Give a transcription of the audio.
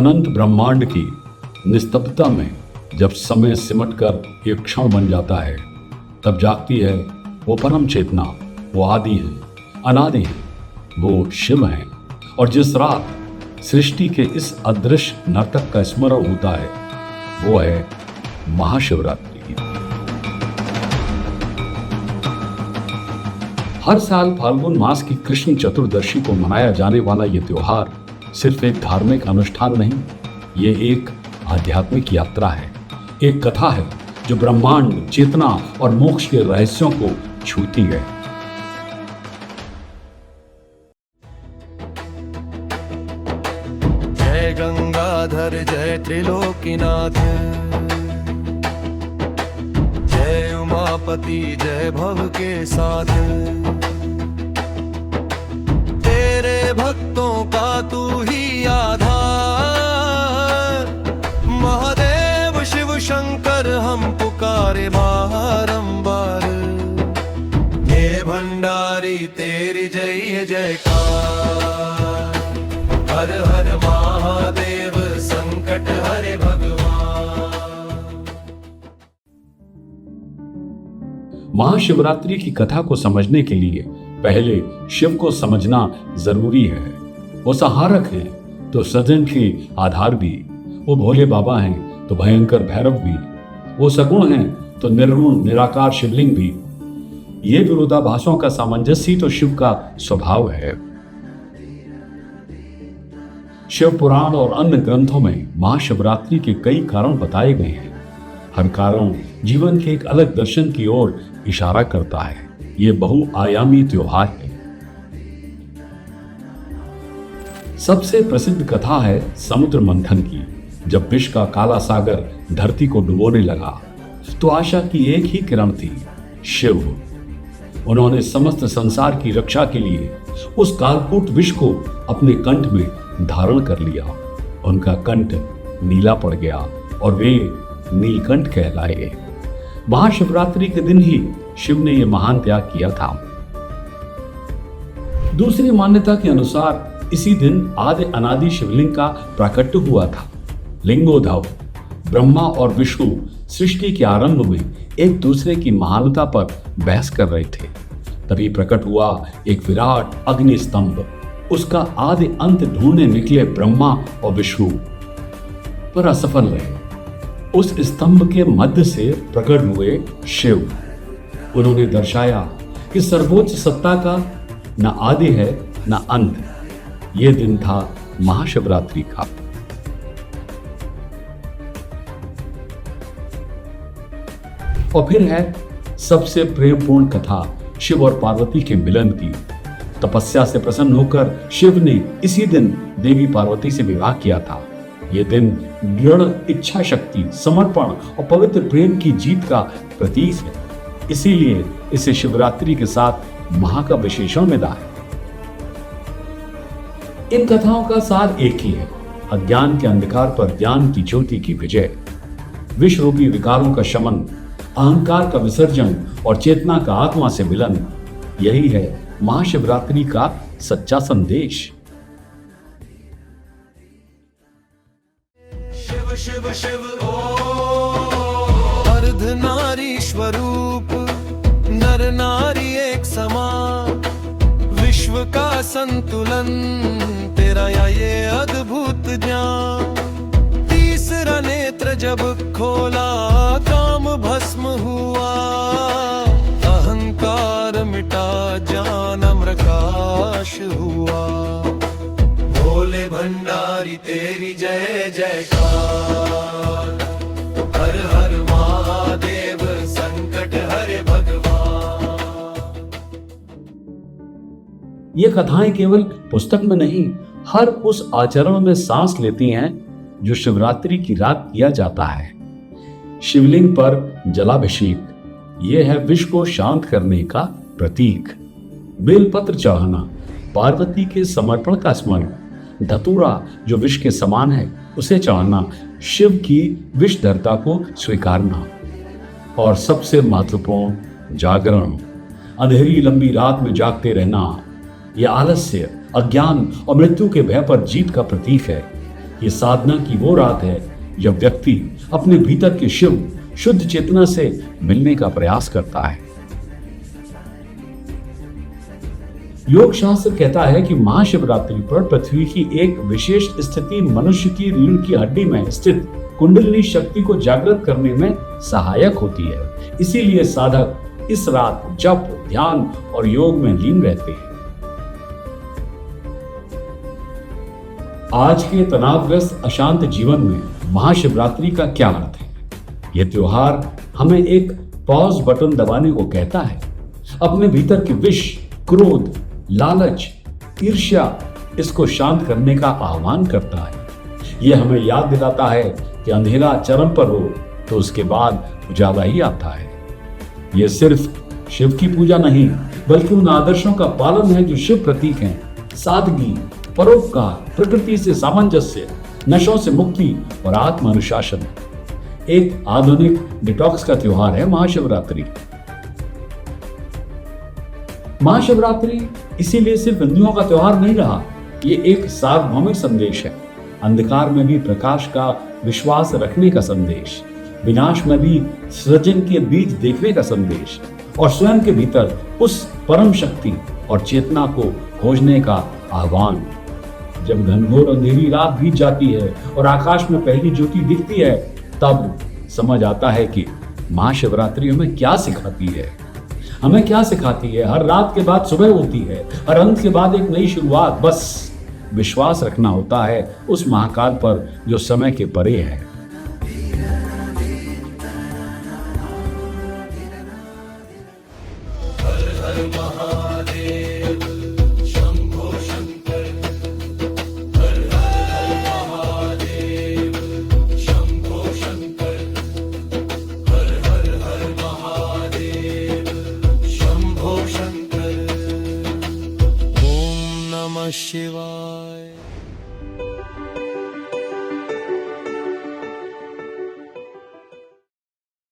अनंत ब्रह्मांड की निस्तब्धता में जब समय सिमटकर एक क्षण बन जाता है, तब जागती है वो परम चेतना। वो आदि है, अनादि है, वो शिव है। और जिस रात सृष्टि के इस अदृश्य नाटक का स्मरण होता है, वो है महाशिवरात्रि। हर साल फाल्गुन मास की कृष्ण चतुर्दशी को मनाया जाने वाला ये त्योहार सिर्फ एक धार्मिक अनुष्ठान नहीं, ये एक आध्यात्मिक यात्रा है, एक कथा है जो ब्रह्मांड, चेतना और मोक्ष के रहस्यों को छूती है। जय गंगाधर जय त्रिलोकीनाथ, जय उमापति जय भव के साथ, तेरे भक्तों का तू ही आधार, महादेव शिव शंकर हम पुकारे बारंबार, हे भंडारी तेरी जय जयकार, हर हर महादेव संकट हरे भगवान। महाशिवरात्रि की कथा को समझने के लिए पहले शिव को समझना जरूरी है। वो संहारक हैं तो सृजन के आधार भी, वो भोले बाबा हैं तो भयंकर भैरव भी, वो सगुण हैं तो निर्गुण निराकार शिवलिंग भी। ये विरोधाभासों का सामंजस्य ही तो शिव का स्वभाव है। शिव पुराण और अन्य ग्रंथों में महाशिवरात्रि के कई कारण बताए गए हैं। हर कारण जीवन के एक अलग दर्शन की ओर इशारा करता है। ये बहुआयामी त्योहार है। सबसे प्रसिद्ध कथा है समुद्र मंथन की। जब विष का काला सागर धरती को डुबोने लगा तो आशा की एक ही किरण थी, शिव। उन्होंने समस्त संसार की रक्षा के लिए उस कालकूट विष को अपने कंठ में धारण कर लिया। उनका कंठ नीला पड़ गया और वे नीलकंठ कहलाए। महाशिवरात्रि के दिन ही शिव ने यह महान त्याग किया था। दूसरी मान्यता के अनुसार इसी दिन आदि अनादि शिवलिंग का प्राकट्य हुआ था। लिंगोद्भव ब्रह्मा और विष्णु सृष्टि के आरंभ में एक दूसरे की महानता पर बहस कर रहे थे। तभी प्रकट हुआ एक विराट अग्नि स्तंभ। उसका आदि अंत ढूंढने निकले ब्रह्मा और विष्णु, पर असफल रहे। उस स्तंभ के मध्य से प्रकट हुए शिव। उन्होंने दर्शाया कि सर्वोच्च सत्ता का न आदि है न अंत। यह दिन था महाशिवरात्रि का। और फिर है सबसे प्रेमपूर्ण कथा शिव और पार्वती के मिलन की। तपस्या से प्रसन्न होकर शिव ने इसी दिन देवी पार्वती से विवाह किया था। यह दिन दृढ़ इच्छा शक्ति, समर्पण और पवित्र प्रेम की जीत का प्रतीक है। इसीलिए इसे शिवरात्रि के साथ महा का विशेषण मिला है। इन कथाओं का सार एक ही है, अज्ञान के अंधकार पर ज्ञान की ज्योति की विजय, विष रूपी विकारों का शमन, अहंकार का विसर्जन और चेतना का आत्मा से मिलन। यही है महाशिवरात्रि का सच्चा संदेश। शिव शिव शिव अर्धनारी स्वरूप, नर नारी एक समान, विश्व का संतुलन तेरा या ये अद्भुत ज्ञान। तीसरा नेत्र जब खोला काम भस्म हुआ, अहंकार मिटा ज्ञान अमरकाश हुआ। भोले भंडारी तेरी जय जयकार, हर हर महादेव संकट हरे भगवान। ये कथाएं केवल पुस्तक में नहीं, हर उस आचरण में सांस लेती हैं जो शिवरात्रि की रात किया जाता है। शिवलिंग पर जलाभिषेक, यह है विष को शांत करने का प्रतीक। बेलपत्र चढ़ाना, पार्वती के समर्पण का स्मरण। धतूरा जो विष के समान है उसे चढ़ाना, शिव की विषधरता को स्वीकारना। और सबसे महत्वपूर्ण जागरण, अंधेरी लंबी रात में जागते रहना। यह आलस्य, अज्ञान और मृत्यु के भय पर जीत का प्रतीक है। ये साधना की वो रात है जब व्यक्ति अपने भीतर के शिव शुद्ध चेतना से मिलने का प्रयास करता है। योग शास्त्र कहता है कि महाशिवरात्रि पर पृथ्वी की एक विशेष स्थिति मनुष्य की रीढ़ की हड्डी में स्थित कुंडलिनी शक्ति को जागृत करने में सहायक होती है। इसीलिए साधक इस रात जप, ध्यान और योग में लीन रहते हैं। आज के तनावग्रस्त अशांत जीवन में महाशिवरात्रि का क्या अर्थ है? यह त्योहार हमें एक पॉज बटन दबाने को कहता है, अपने भीतर के विष, क्रोध, लालच, ईर्ष्या इसको शांत करने का आह्वान करता है। यह हमें याद दिलाता है कि अंधेरा चरम पर हो तो उसके बाद उजाला ही आता है। यह सिर्फ शिव की पूजा नहीं बल्कि उन आदर्शों का पालन है जो शिव प्रतीक हैं। सादगी, परोपकार, प्रकृति से सामंजस्य, नशों से मुक्ति और आत्म अनुशासन। एक आधुनिक डिटॉक्स का त्योहार है महाशिवरात्रि। महाशिवरात्रि इसीलिए सिर्फ हिंदुओं का त्योहार नहीं रहा, ये एक सार्वभौमिक संदेश है। अंधकार में भी प्रकाश का विश्वास रखने का संदेश, विनाश में भी सृजन के बीज देखने का संदेश और स्वयं के भीतर उस परम शक्ति और चेतना को खोजने का आह्वान। जब घनघोर अंधेरी रात बीत जाती है और आकाश में पहली ज्योति दिखती है, तब समझ आता है कि महाशिवरात्रि हमें क्या सिखाती है। हमें क्या सिखाती है? हर रात के बाद सुबह होती है, हर अंत के बाद एक नई शुरुआत। बस विश्वास रखना होता है उस महाकाल पर जो समय के परे है। शिवा।